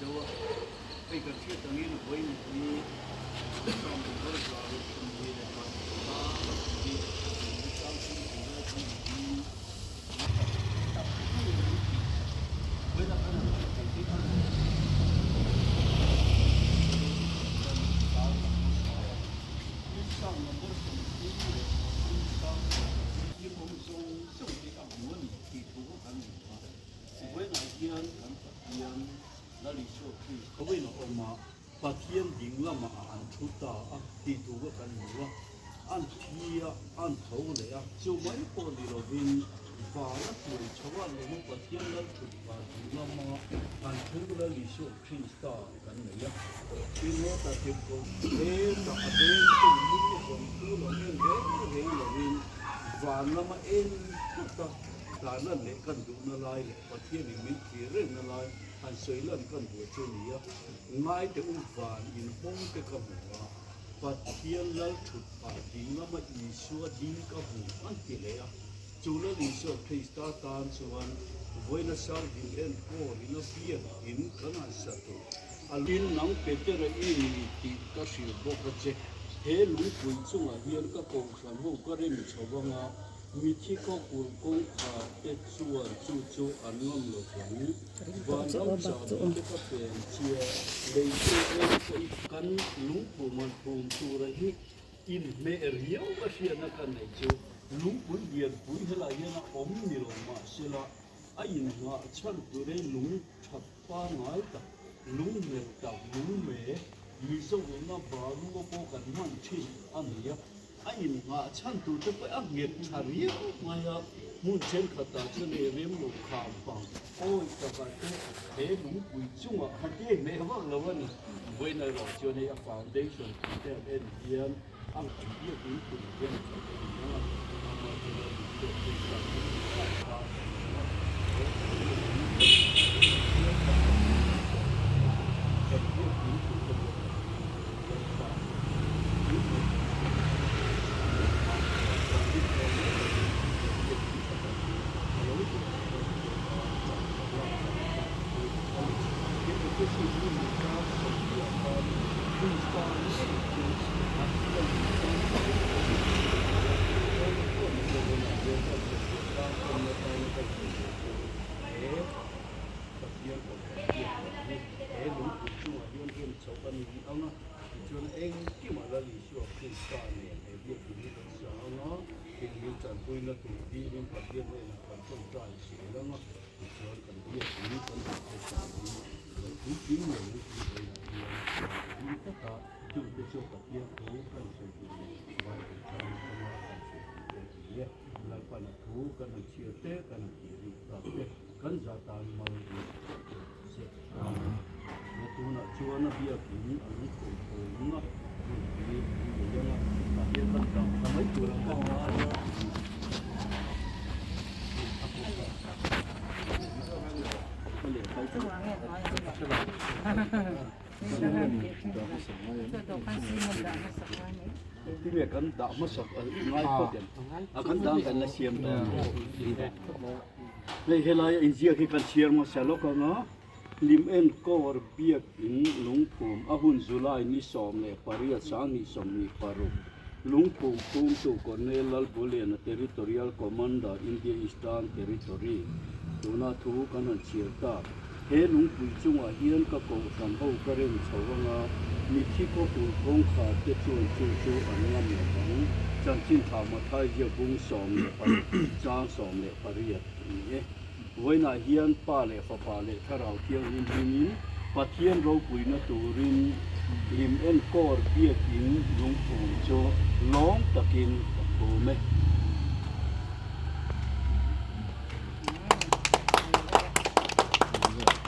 chỗ bây giờ chưa từng nghĩ với mình đi trong một cái giờ chuẩn bị để mà đi trong khi chúng ta đi với là cái thành tích trong một cái những công dụng sống cái cảm muốn thì thu hút anh với lại thiên cảm thiên là lý số thì không biết nó mà và thiên định là mà ăn chút ta thì thu hút anh nữa ăn thì ăn thấuเลย就没过你了为và nó tuổi cháu ăn nó và thiên là chút và định là mà ăn thấu là lý số thì ta cái này thì nó ta tiếp tục thế ta đến từ những cái thứ nó như thế là vì và nó mà em chút ta là nó lấy cần đủ nó lại và thiên thì mình chỉ riêng nó lại anh xây lên cần đủ chơi này ngay từ và in hông cái cầm và thiên là chút và định nó mà ý xua định cái hùng anh chỉ lấy chủ là lý do thì ta tan xuân với nó sao định em cô thì nó biết in cái nào sẽ tốt anh tin nóng cái cái này thì cái sự bốc cái thế lũ quỷ chung à hiện các công sản hộ có đến chỗ vong àมีที่ก็กูกูขาเอ็ดส่วนจู่ๆอันนั้นหลงวันน้ำจากที่ก็เป็นเชียเลยเชื่อเองก็อีกกันลุงปู่มันปู่ตัวอะไรอินเมริโอก็เชียนักกันไหนจู่ลุงปู่เดียนปู่เฮลายนะอมนิโรมาเสละไอ้หน้าฉันตัวได้ลุงทับป้าหน่อยตาลุงเมตับลุงเมมีส่วนน้ำบาลุงก็พอกันมันที่อันนี้ไอ้หน้าฉันตัวจะไปอังเกตชาริโอมาyaมุนเช่นขตาเชนเรียมลูกขามปังโอ้ยตะกันเฮ้ลุงปุยจุ่งอ่ะฮันเย่แม่ว่าเราวันนี้เว้นอะไรจนในฟาวเดชั่นที่ได้เอ็นเดียนอังกฤษญี่ปุ่นปุ่นเย็นสักทีนะมาเจอตัวที่สักทีkan zatan mau se ya tu na chuan bia kin an ko ko na ni ni ya na ta ya kan ta mai tu la kaที่เรียกกันดามาสักง่ายก็เด่นกันดากันละเชียมเลยเลยเฮลายอินเดียที่กันเชียร์มาเสร็จแล้วก็นะลิมเอ็นก็วอร์เบียกินลุงปุ่มอาหุนจุลายนิสอมเลยปาริยาสานิสอมมีปารุลุงปุ่มปุ่มตัวคนเนลัลบุเลนเทริทอรียัลคอมมานดาอินเดียอีสตันเทริทอรีตัวน่าทูกันเชียร์ตาเฮลุงปุ่มจุงอาเฮียนก็โกสันเขากระเร่งชาวงามีที่ก็ปุ่มกงขาเจ็ดจู่อันงามอย่างนั้นจังจินถามมาไทยเยบุงสอมเลยปาจางสอมเลยปาริยานี่ไว้น่าเฮียนป้าเลยฟ้าป้าเลยถ้าเราเที่ยวริมนี้ปะเทียนเราปุยนาตูรินริมเอ็นกอร์เบียกินลุงปู่โจล้องตะกินตะโกเม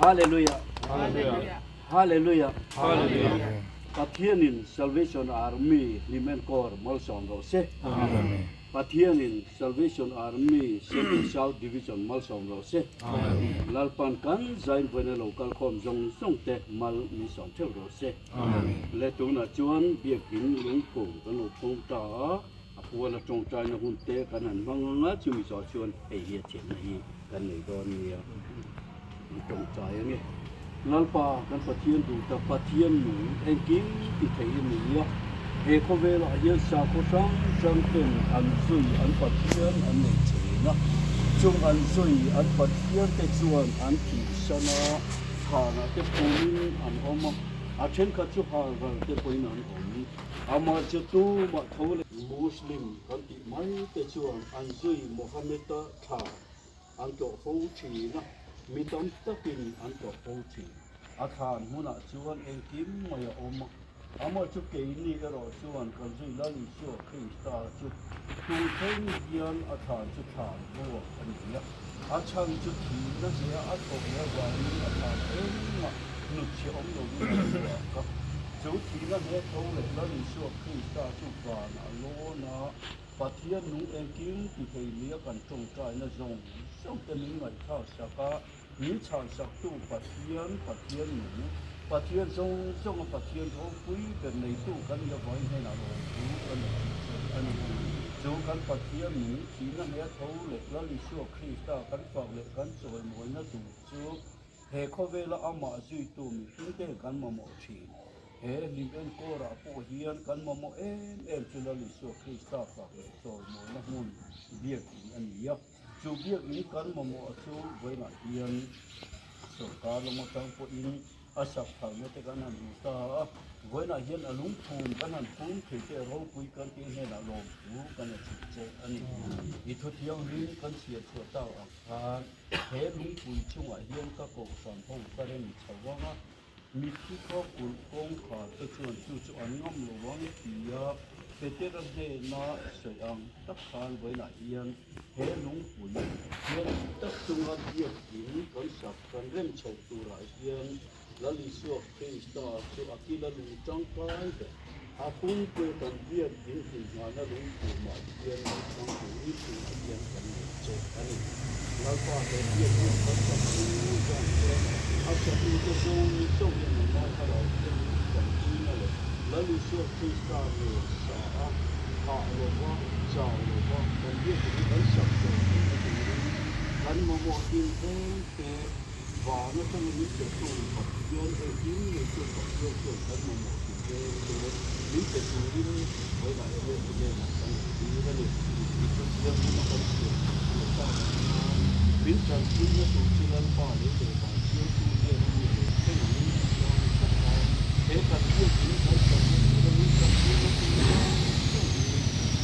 ฮาเลลูยาฮาเลลูยาฮาเลลูยาฮาเลลูยาปะเทียนิน Salvation Army ริมเอ็นกอร์มัลซอนเราเซปะเทียนิน Salvation Army Second South Division มัลซอนเราเซลาลปันกันใจเวเนโลกัลคอมจงส่งเตะมัลมิสอนเทวเราเซและตัวน่ะจวนเบียกินลุงปู่กันหนุพงตาหัวละจงใจนะหุ่นเตะกันนั่นบางงั้นจะมีสอนชวนไอเหี้ยเจ็บนะฮีกันในตอนนี้จงใจอย่างนี้ lalpa kan pathian du ta pathian nu engking ti thei ni ya he ko vela ya sa ko sang ten an zui an pathian an nei chena chung an zui an pathian te chuan an ti sana khana te pumin an oma a then kha chu ha ga te poin an omi ama chu tu ma thole muslim kan ti mai te chuan an zui mohammed tha an to ho thina mi tam takin an to ho thi a than huna chuan engkim mai oma ama chu ke ni ero chuan kan zui la li sho krista chu tu theng hian a than chu than bo an ya a chang chu thi na se a to ya wa ni a than em ma nu chi om lo ni ka chu thi na he tho le la li sho krista chu pa na lo na pathian nu engkim ti thei ni kan tong trai na zong song te ning ngai tha saka ni chan sak tu pathian nu pathian song pathian ho pui kan nei tu kan ya vai he na lo tu kan ani chu kan pathian ni thi na he tho le la li sho krista kan pa le kan choi moi na tu chu he kho vela ama zui tu mi tin te kan ma mo thi he lim en ko ra po hian kan ma mo em chu la li sho krista pa le choi moi na mun biak in ani ya chu biak ni kan ma mo chu vai na hian so ka lo mo tang po in asak thal me te kan an ta voi na hian alung phum kan an phum thei te ro pui kan ti he na lo pu kan a chi che ani I thu thiang rin kan sia chu ta a khan he lung pui chung a hian ka ko san ho ka ren chawanga mi thi ko kul kong kha te chuan chu an ngam lo wang tia te te ra he na sei ang tak khan voi na hian he lung pui hian tak chung a hian in kan sak kan rem chau tu ra hian la li suak krista chu akila lu chang kai de a pun pe kan viet in hin na na lu tu ma hian chang tu ni tu hian kan che ani la pa de viet ni kan ta tu chang che a cha tu te so ni so ni ma ka lo chen kan ti na le la li suak krista le sa a ha lo wa cha lo wa kan viet ni kan sak che kan mo mo tin te và nó trong những cái tù vật dân ở những người tù vật dân tù vật mà một cái những cái tù đi với lại cái này là cái gì đó thì cái dân nó không được người ta biến thành những cái tù chỉ là ba để để mà dân tù đi những cái những cái thế cần thiết những cái cần thiết những cái cần thiết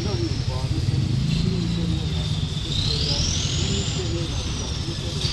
nó đi vào những cái những cái này là cái là những cái này là những cái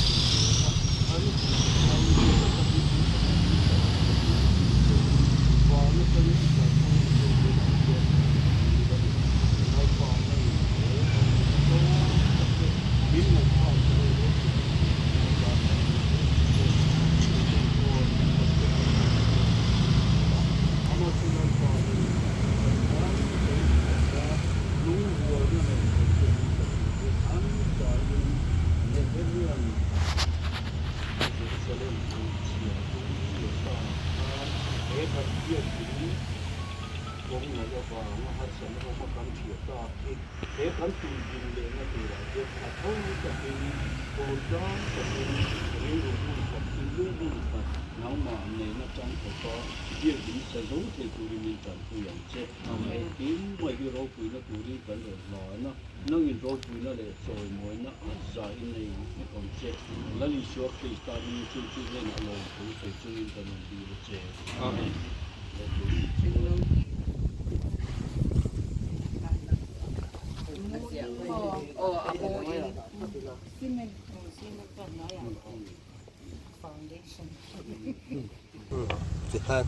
Hạt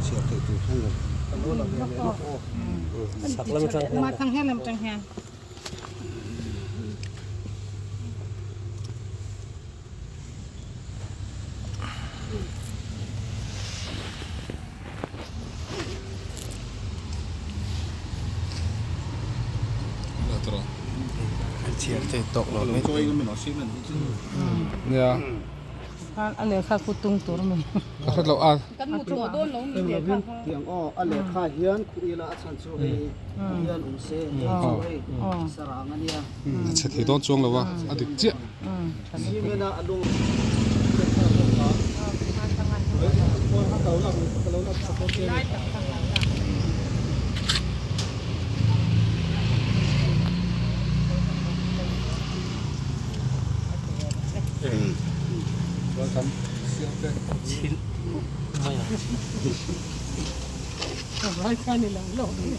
siap itu kan sak lam tang mà thằng hè làm chẳng hè siap tok lo me coi cái mình nó xí mình ya anh lấy khá phụ tung tổ mình thật lo à cái một tổ đôn lâu mình để khá tiếng anh lệ khai hiến khu ila san chu he hiến se he sarang ania sẽ thấy đón chuông là wa à được chưa si mena alung ร้อยแค่นี้แหละโลกนี้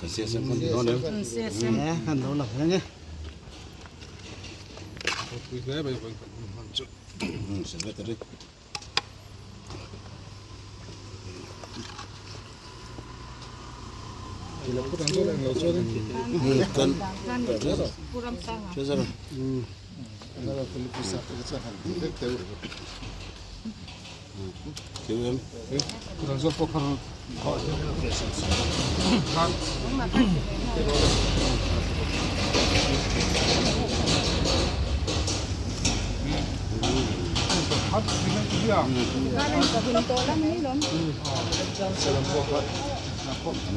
Kasih saya pun tahu nih. เสีย แหมขันโดนหลับแล้วเนี่ย Sudah tadi. Kan, ผู้รำสร้าง saya Kau Langsung pokok.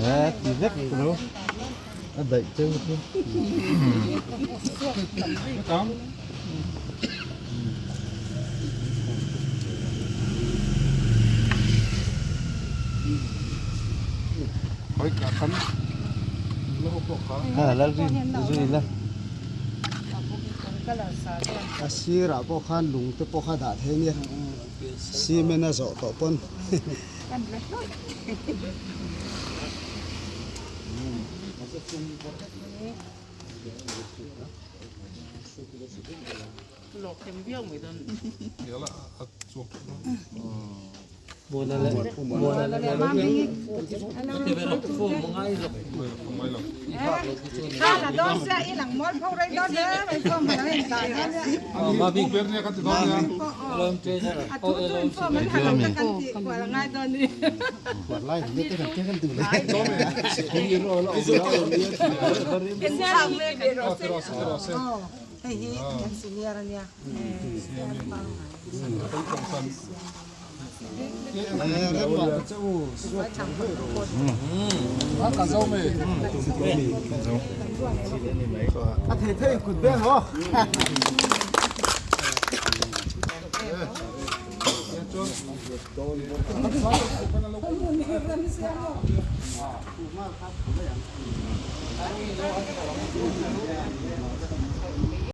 nè thì rất luôn nó đẩy chân luôn là gì là asir apa kan lung te po khada the ni si mena zo to pon Lột thêm viêu mới đơn. buồn là mami Là đón xe ý lặng món phâu đây đón nhớ mày không phải hiện tại đó nữa. Mami bernya kan tidak ya. À chú tôi phô mình thằng ta căn thị quả là ngay đơn đi. quạt lai thì biết cái từ đấy Cái xe làm về để rồi xe. hey hey yang seniornya Kan sao mày. thầy thầy cụt bé hả